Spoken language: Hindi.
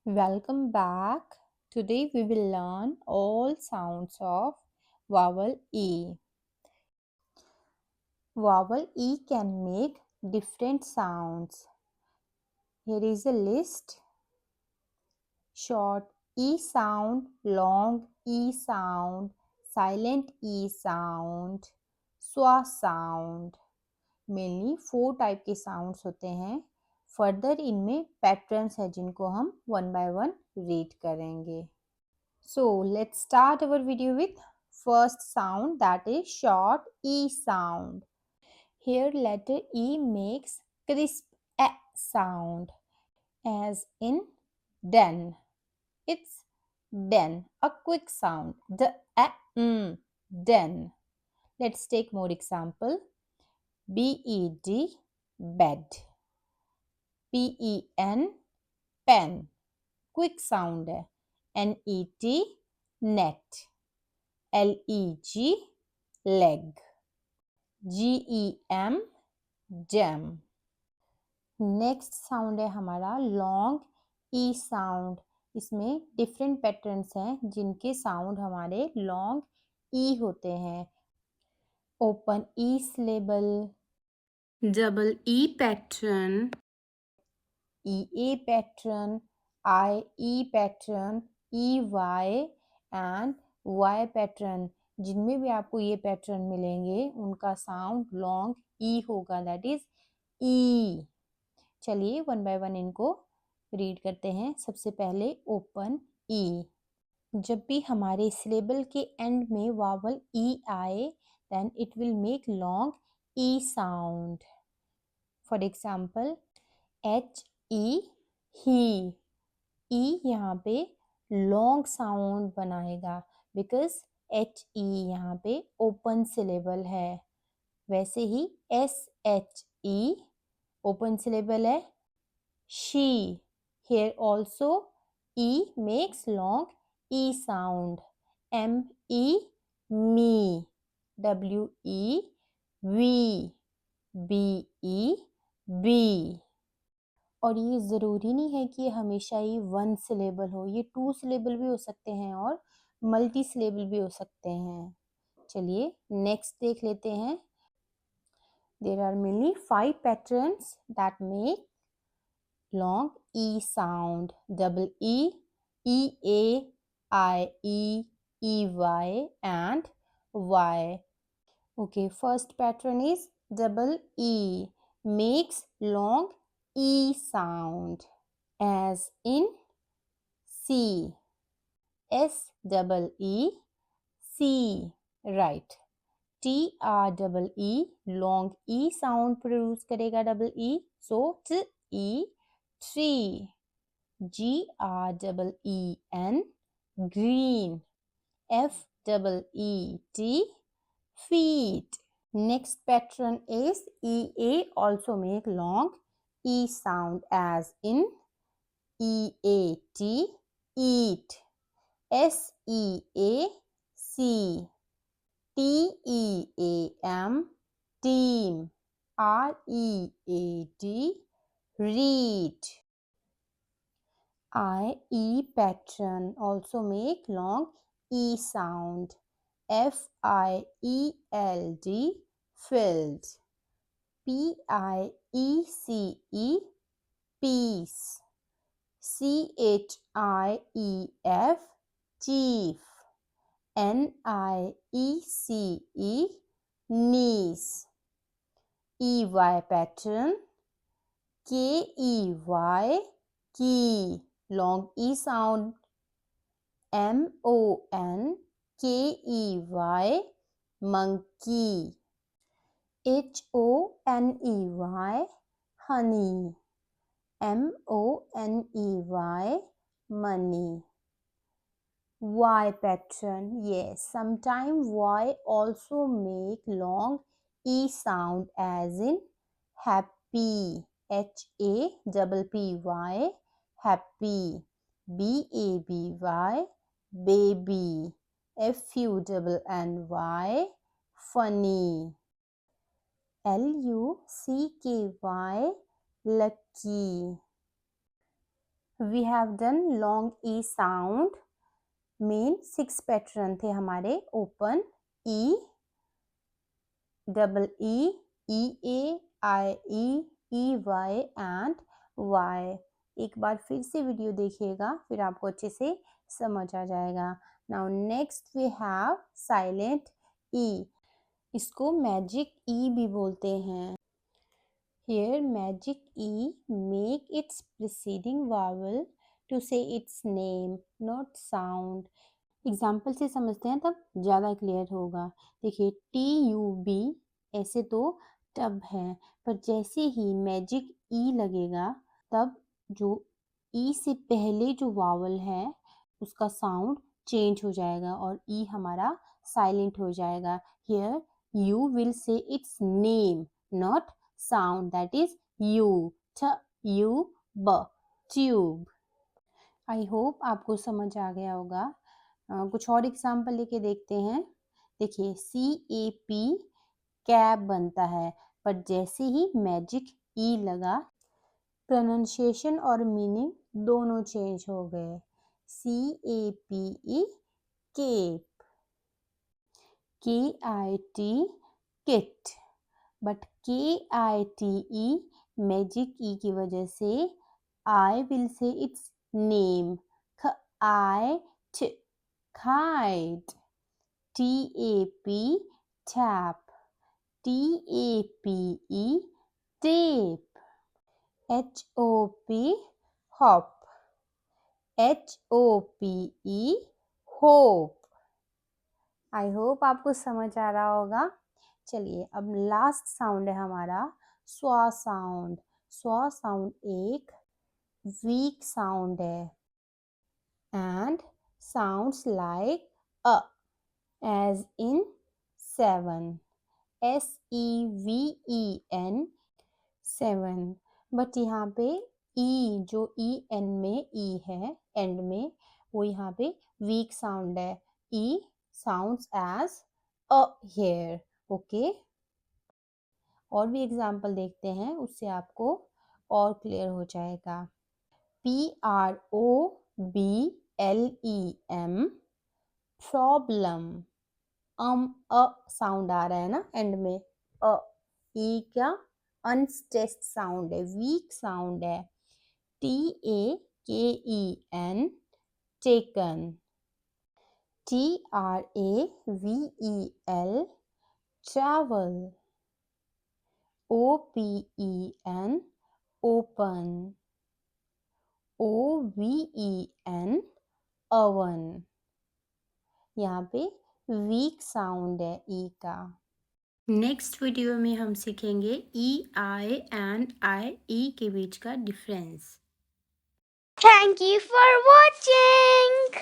Welcome back. Today we will learn all sounds of vowel E. Vowel E can make different sounds. Here is a list. Short E sound, long E sound, silent E sound, swa sound. Mainly 4 type के साउंड्स होते हैं. फर्दर इनमें पैटर्न्स हैं जिनको हम वन बाय वन रीड करेंगे. So let's start our video with first sound, that is short E sound. Here letter E makes crisp A sound, as in den. It's den, a quick sound. Den. Let's take more example. BED, bed. PEN, pen. Quick sound है. NET, net. LEG, leg. GEM, gem. Next sound है हमारा लॉन्ग ई साउंड. इसमें डिफरेंट पैटर्न्स हैं जिनके साउंड हमारे लॉन्ग ई होते हैं. Open E syllable, double E pattern, E A pattern, I E pattern, E Y and Y pattern. जिनमें भी आपको ये पैटर्न मिलेंगे उनका साउंड लॉन्ग ई होगा, दैट इज ई. चलिए वन बाय वन इनको रीड करते हैं. सबसे पहले ओपन ई. जब भी हमारे सिलेबल के एंड में वावल ई आए then it will make long E sound. For example H E, he. E यहाँ पे लॉन्ग साउंड बनाएगा बिकॉज एच ई यहाँ पे ओपन सिलेबल है. वैसे ही S H E open syllable है. She. Here also E makes long E sound. M-E, me. W-E, we. B-E, bee. और ये ज़रूरी नहीं है कि हमेशा ही वन सिलेबल हो, ये 2 सिलेबल भी हो सकते हैं और मल्टी सिलेबल भी हो सकते हैं. चलिए नेक्स्ट देख लेते हैं. There are mainly 5 patterns that make long E sound. Double E, EA, IE, EY and Y. Okay, first pattern is double E. Makes long E sound, as in C. S double E, C. Right. TREE long E sound produce करेगा double E. So TE, tree. GREEN, green. FEET, feet. Next pattern is EA, also make long E sound, as in EAT, eat. SEAC, TEAM, team. READ, read. IE pattern also make long E sound. FIELD, filled. PIECE, peace. CHIEF, chief. NIECE, niece. EY pattern. KEY, key. Long E sound. MONKEY, monkey. HONEY, honey. MONEY, money. Y pattern. Yes, sometimes Y also make long E sound, as in happy. HAPPY, happy. BABY, baby. FUNNY, funny. LUCKY, lucky. We have done long E sound. Main 6 pattern थे हमारे, open, E, double E, A, I E Y and Y. एक बार फिर से वीडियो देखिएगा, फिर आपको अच्छे से समझ आ जाएगा। Now next we have silent E. इसको मैजिक ई भी बोलते हैं। Here magic E make its preceding vowel to say its name, not sound. Example से समझते हैं तब ज़्यादा क्लियर होगा। देखिए TUB ऐसे तो टब है, पर जैसे ही मैजिक ई लगेगा तब जो ई से पहले जो वावल है उसका साउंड चेंज हो जाएगा और ई हमारा साइलेंट हो जाएगा। Here you will say it's name, not sound, that is you, TUB, tube. I hope आपको समझ आ गया होगा। कुछ और एग्जाम्पल लेके देखते हैं। देखिए CAP कैब बनता है, पर जैसे ही मैजिक ई लगा प्रोनाउंसिएशन और मीनिंग दोनों चेंज हो गए। CAPE cape, KIT kit, but KITE magic E की वजह से I will say its name, kite, kite, TAP tap, TAPE tape, HOP hop, HOPE hope। I hope आपको समझ आ रहा होगा। चलिए अब लास्ट साउंड है हमारा स्वा साउंड। स्वा साउंड एक वीक साउंड है and sounds like a, as in 7, SEVEN 7। But यहाँ पे ई जो ई एन में ई है एंड में, वो यहाँ पे वीक साउंड है। E sounds as a hair. Okay, और भी एग्जाम्पल देखते हैं, उससे आपको और क्लियर हो जाएगा। PROBLEM problem. अ साउंड आ रहा है ना एंड में, अ ई का अनस्ट्रेस्ड साउंड है, वीक साउंड है। TAKEN taken, TRAVEL travel, OPEN open, OVEN oven। यहाँ पे वीक साउंड है ई का। नेक्स्ट वीडियो में हम सीखेंगे EI एंड IE के बीच का difference. Thank you for watching.